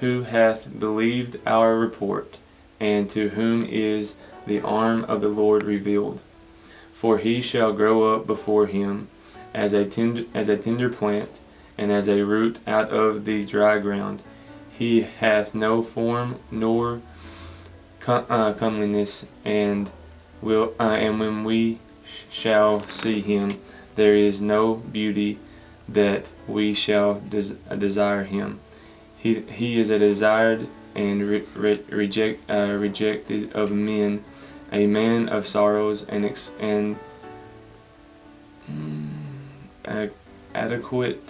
Who hath believed our report, and to whom is the arm of the Lord revealed? For he shall grow up before him as a tender plant, and as a root out of the dry ground. He hath no form nor comeliness, and when we shall see him, there is no beauty that we shall desire him. He is a desired and rejected of men, a man of sorrows and adequate.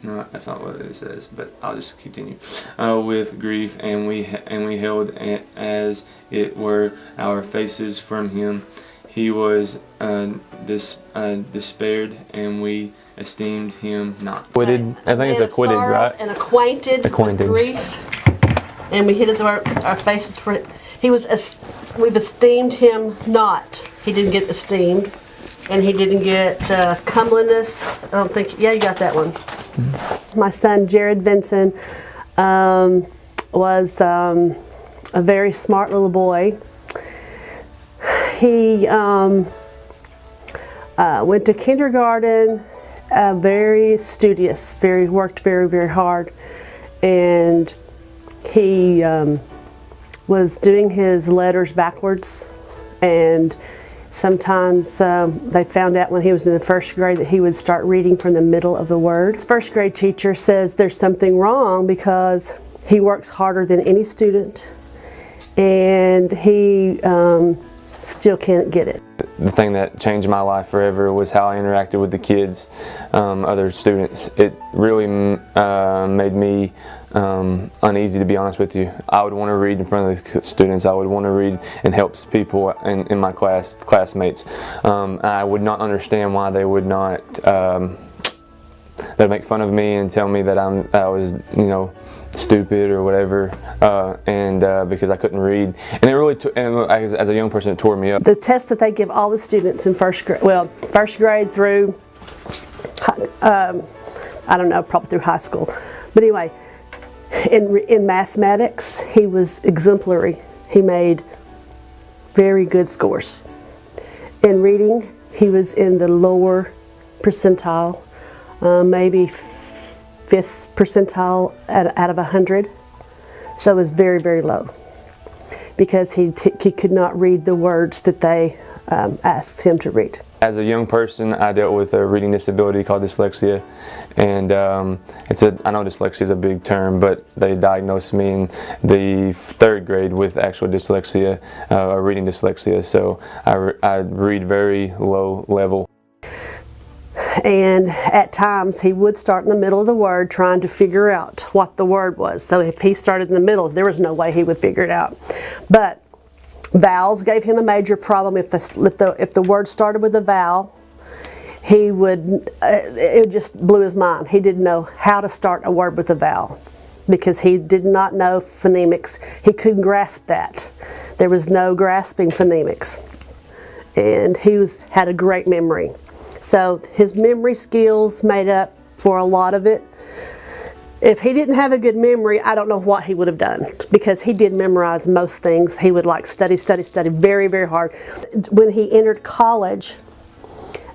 No, that's not what it says, but I'll just continue. With grief, and we held as it were our faces from him. He was despaired, and we esteemed him not. Acquitted. I think it's acquitted, right? And acquainted with grief, and we hid our faces for it. We've esteemed him not. He didn't get esteemed, and he didn't get comeliness. I don't think. Yeah, you got that one. Mm-hmm. My son Jered Vinson was a very smart little boy. He went to kindergarten, very studious, worked very hard, and he was doing his letters backwards, and sometimes they found out when he was in the first grade that he would start reading from the middle of the word. His first grade teacher says there's something wrong because he works harder than any student, and he still can't get it. The thing that changed my life forever was how I interacted with the kids, other students. It really made me uneasy, to be honest with you. I would want to read in front of the students. I would want to read and help people in my classmates. I would not understand why they would not. They'd make fun of me and tell me that I was, stupid or whatever, because I couldn't read. And it really, as a young person, it tore me up. The test that they give all the students in first grade through, I don't know, probably through high school. But anyway, in mathematics, he was exemplary. He made very good scores. In reading, he was in the lower percentile, maybe 5th percentile out of 100. So it was very low because he could not read the words that they asked him to read. As a young person, I dealt with a reading disability called dyslexia, and I know dyslexia is a big term, but they diagnosed me in the 3rd grade with actual dyslexia, reading dyslexia. So I read very low level. And at times he would start in the middle of the word trying to figure out what the word was. So if he started in the middle, there was no way he would figure it out. But vowels gave him a major problem. If the word started with a vowel, it just blew his mind. He didn't know how to start a word with a vowel because he did not know phonemics. He couldn't grasp that. There was no grasping phonemics. And he had a great memory. So his memory skills made up for a lot of it. If he didn't have a good memory, I don't know what he would have done, because he did memorize most things. He would study very hard. When he entered college,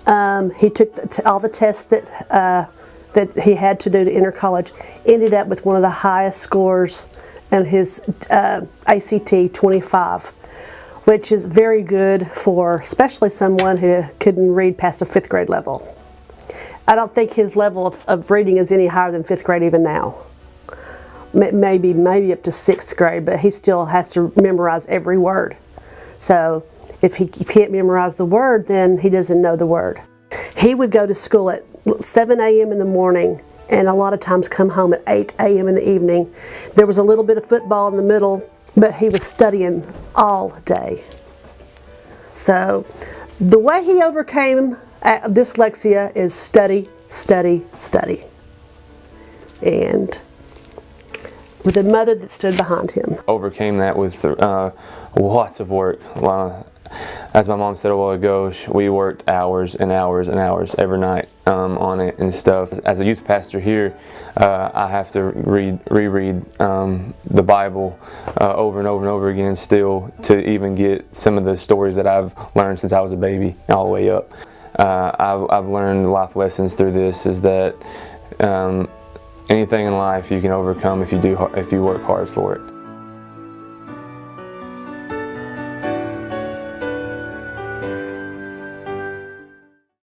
he took all the tests that he had to do to enter college, ended up with one of the highest scores in his ACT 25. Which is very good for especially someone who couldn't read past a 5th grade level. I don't think his level of reading is any higher than 5th grade even now. Maybe up to 6th grade, but he still has to memorize every word. So if he can't memorize the word, then he doesn't know the word. He would go to school at 7 a.m. in the morning and a lot of times come home at 8 a.m. in the evening. There was a little bit of football in the middle, but he was studying all day. So the way he overcame dyslexia is study. And with a mother that stood behind him. Overcame that with lots of work. As my mom said a while ago, we worked hours and hours and hours every night on it and stuff. As a youth pastor here, I have to reread the Bible over and over and over again still to even get some of the stories that I've learned since I was a baby all the way up. I've learned life lessons through this, is that anything in life you can overcome if you work hard for it.